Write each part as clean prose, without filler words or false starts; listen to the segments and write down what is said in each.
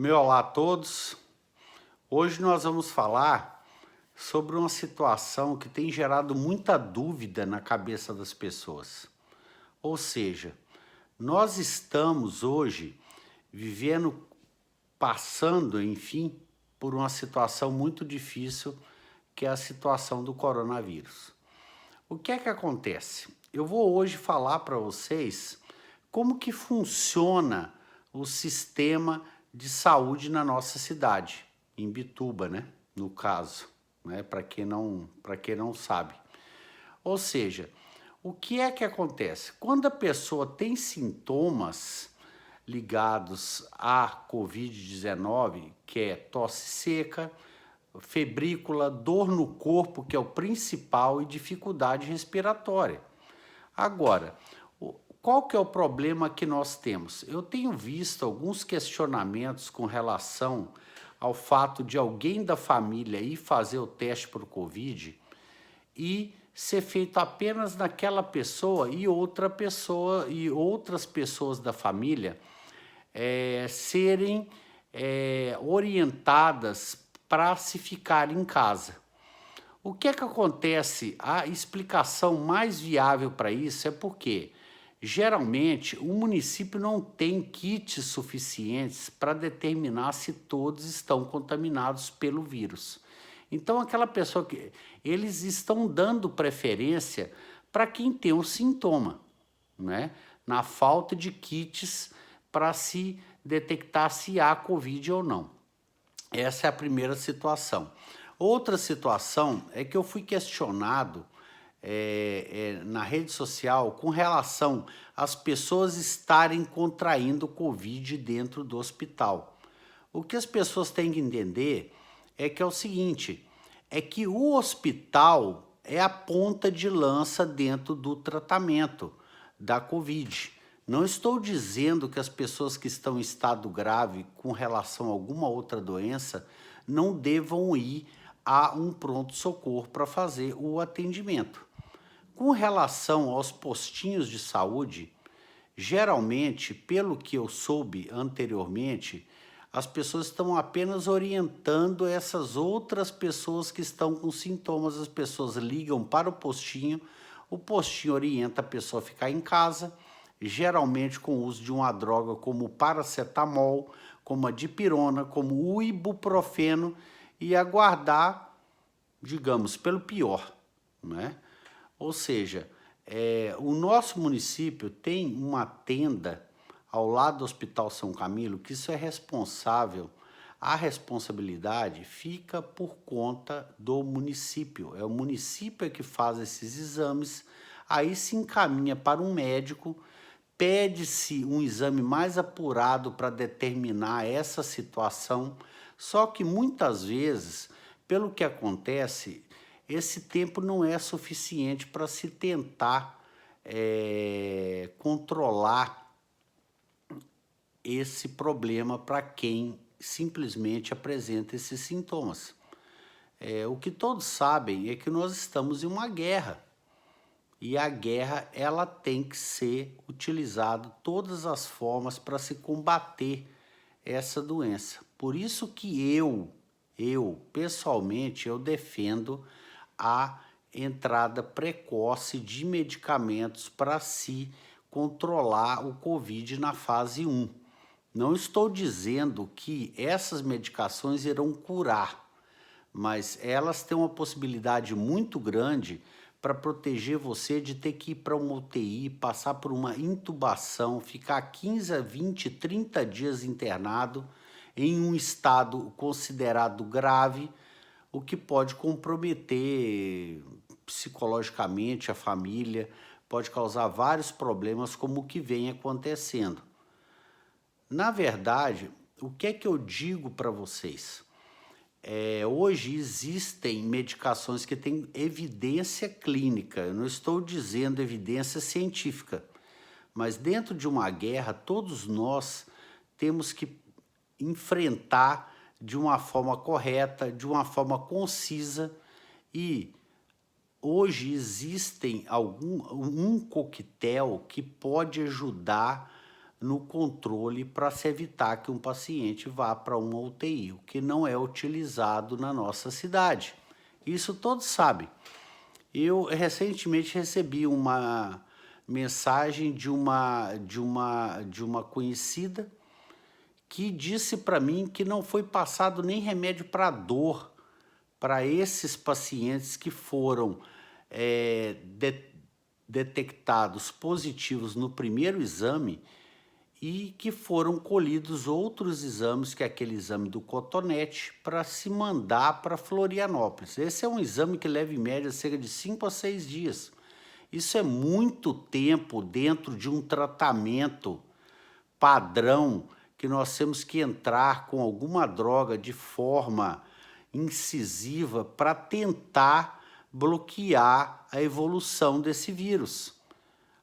Meu olá a todos. Hoje nós vamos falar sobre uma situação que tem gerado muita dúvida na cabeça das pessoas. Ou seja, nós estamos hoje vivendo, passando, enfim, por uma situação muito difícil, que é a situação do coronavírus. O que é que acontece? Eu vou hoje falar para vocês como que funciona o sistema de saúde na nossa cidade, em Bituba, né? No caso, né? Para quem não sabe. Ou seja, o que é que acontece? Quando a pessoa tem sintomas ligados à Covid-19, que é tosse seca, febrícula, dor no corpo, que é o principal, e dificuldade respiratória. Agora, qual que é o problema que nós temos? Eu tenho visto alguns questionamentos com relação ao fato de alguém da família ir fazer o teste para o Covid e ser feito apenas naquela pessoa e outra pessoa e outras pessoas da família serem orientadas para se ficar em casa. O que é que acontece? A explicação mais viável para isso é porque, geralmente, o município não tem kits suficientes para determinar se todos estão contaminados pelo vírus. Então, aquela pessoa que eles estão dando preferência para quem tem um sintoma, né? Na falta de kits para se detectar se há Covid ou não. Essa é a primeira situação. Outra situação é que eu fui questionado na rede social com relação às pessoas estarem contraindo Covid dentro do hospital. O que as pessoas têm que entender é que é o seguinte, é que o hospital é a ponta de lança dentro do tratamento da Covid. Não estou dizendo que as pessoas que estão em estado grave com relação a alguma outra doença não devam ir a um pronto-socorro para fazer o atendimento. Com relação aos postinhos de saúde, geralmente, pelo que eu soube anteriormente, as pessoas estão apenas orientando essas outras pessoas que estão com sintomas. As pessoas ligam para o postinho orienta a pessoa a ficar em casa, geralmente com o uso de uma droga como o paracetamol, como a dipirona, como o ibuprofeno, e aguardar, digamos, pelo pior, né? Ou seja, o nosso município tem uma tenda ao lado do Hospital São Camilo, que isso é responsável, a responsabilidade fica por conta do município. É o município que faz esses exames, aí se encaminha para um médico, pede-se um exame mais apurado para determinar essa situação, só que muitas vezes, pelo que acontece, esse tempo não é suficiente para se tentar controlar esse problema para quem simplesmente apresenta esses sintomas. O que todos sabem é que nós estamos em uma guerra. E a guerra, ela tem que ser utilizada de todas as formas para se combater essa doença. Por isso que pessoalmente, eu defendo a entrada precoce de medicamentos para se controlar o Covid na fase 1. Não estou dizendo que essas medicações irão curar, mas elas têm uma possibilidade muito grande para proteger você de ter que ir para uma UTI, passar por uma intubação, ficar 15 a 20, 30 dias internado em um estado considerado grave, o que pode comprometer psicologicamente a família, pode causar vários problemas como o que vem acontecendo. Na verdade, o que é que eu digo para vocês? Hoje existem medicações que têm evidência clínica, eu não estou dizendo evidência científica, mas dentro de uma guerra, todos nós temos que enfrentar de uma forma correta, de uma forma concisa, e hoje existem um coquetel que pode ajudar no controle para se evitar que um paciente vá para uma UTI, o que não é utilizado na nossa cidade. Isso todos sabem. Eu recentemente recebi uma mensagem de uma conhecida que disse para mim que não foi passado nem remédio para dor para esses pacientes que foram detectados positivos no primeiro exame e que foram colhidos outros exames, que é aquele exame do cotonete, para se mandar para Florianópolis. Esse é um exame que leva em média cerca de 5 a 6 dias. Isso é muito tempo dentro de um tratamento padrão que nós temos que entrar com alguma droga de forma incisiva para tentar bloquear a evolução desse vírus.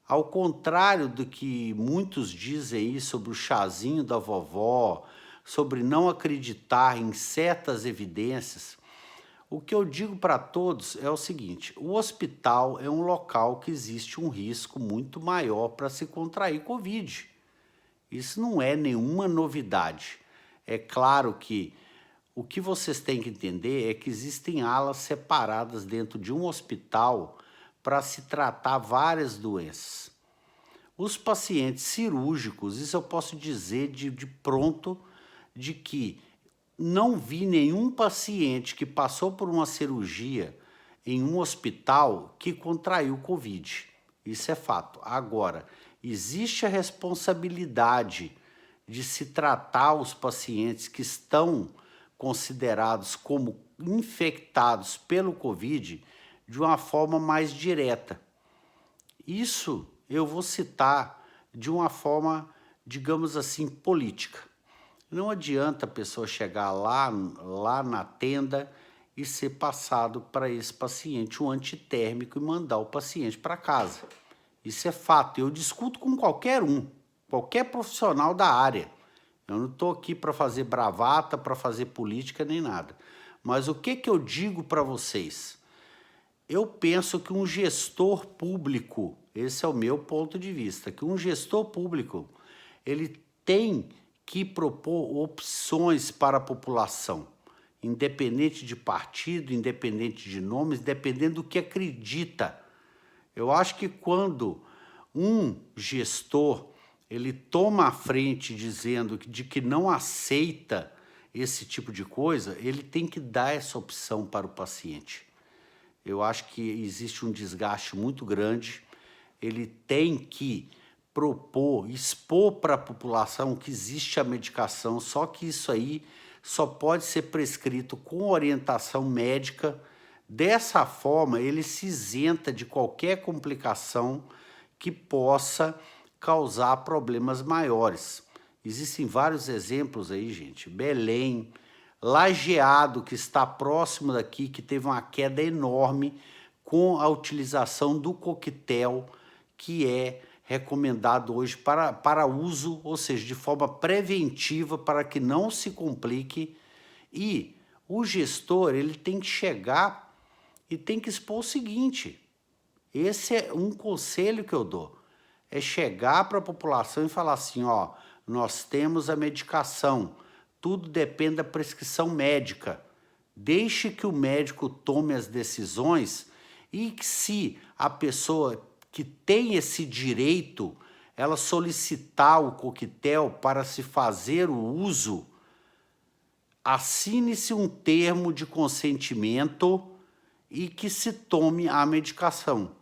Ao contrário do que muitos dizem aí sobre o chazinho da vovó, sobre não acreditar em certas evidências, o que eu digo para todos é o seguinte: o hospital é um local que existe um risco muito maior para se contrair Covid. Isso não é nenhuma novidade. É claro que o que vocês têm que entender é que existem alas separadas dentro de um hospital para se tratar várias doenças. Os pacientes cirúrgicos, isso eu posso dizer de pronto, de que não vi nenhum paciente que passou por uma cirurgia em um hospital que contraiu Covid. Isso é fato. Agora, existe a responsabilidade de se tratar os pacientes que estão considerados como infectados pelo Covid de uma forma mais direta. Isso eu vou citar de uma forma, digamos assim, política. Não adianta a pessoa chegar lá na tenda e ser passado para esse paciente um antitérmico e mandar o paciente para casa. Isso é fato. Eu discuto com qualquer profissional da área. Eu não estou aqui para fazer bravata, para fazer política, nem nada. Mas o que eu digo para vocês? Eu penso que um gestor público, esse é o meu ponto de vista, que um gestor público, ele tem que propor opções para a população, independente de partido, independente de nomes, dependendo do que acredita. Eu acho que quando um gestor ele toma a frente dizendo de que não aceita esse tipo de coisa, ele tem que dar essa opção para o paciente. Eu acho que existe um desgaste muito grande, ele tem que propor, expor para a população que existe a medicação, só que isso aí só pode ser prescrito com orientação médica. Dessa forma, ele se isenta de qualquer complicação que possa causar problemas maiores. Existem vários exemplos aí, gente. Belém, Lajeado, que está próximo daqui, que teve uma queda enorme com a utilização do coquetel, que é recomendado hoje para uso, ou seja, de forma preventiva, para que não se complique. E o gestor ele tem que chegar e tem que expor o seguinte: esse é um conselho que eu dou, é chegar para a população e falar assim, ó, nós temos a medicação, tudo depende da prescrição médica. Deixe que o médico tome as decisões e que, se a pessoa que tem esse direito, ela solicitar o coquetel para se fazer o uso, assine-se um termo de consentimento e que se tome a medicação.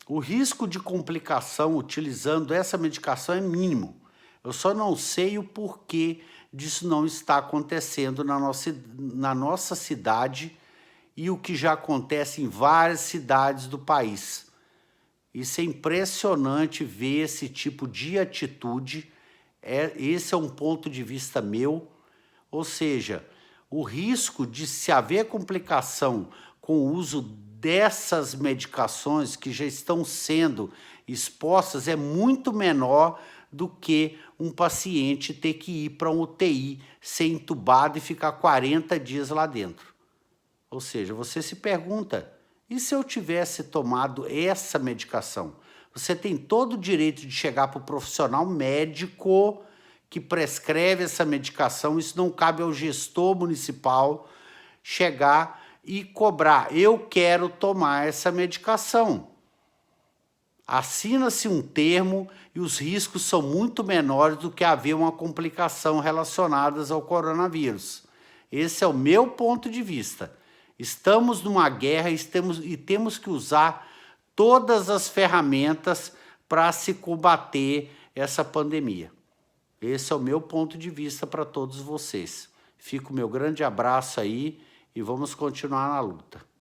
O risco de complicação utilizando essa medicação é mínimo. Eu só não sei o porquê disso não está acontecendo na nossa cidade e o que já acontece em várias cidades do país. Isso é impressionante ver esse tipo de atitude. Esse é um ponto de vista meu. Ou seja, o risco de se haver complicação com o uso dessas medicações que já estão sendo expostas é muito menor do que um paciente ter que ir para um UTI, ser entubado e ficar 40 dias lá dentro. Ou seja, você se pergunta, e se eu tivesse tomado essa medicação? Você tem todo o direito de chegar para o profissional médico que prescreve essa medicação. Isso não cabe ao gestor municipal chegar e cobrar. Eu quero tomar essa medicação. Assina-se um termo e os riscos são muito menores do que haver uma complicação relacionada ao coronavírus. Esse é o meu ponto de vista. Estamos numa guerra e temos que usar todas as ferramentas para se combater essa pandemia. Esse é o meu ponto de vista para todos vocês. Fica o meu grande abraço aí e vamos continuar na luta.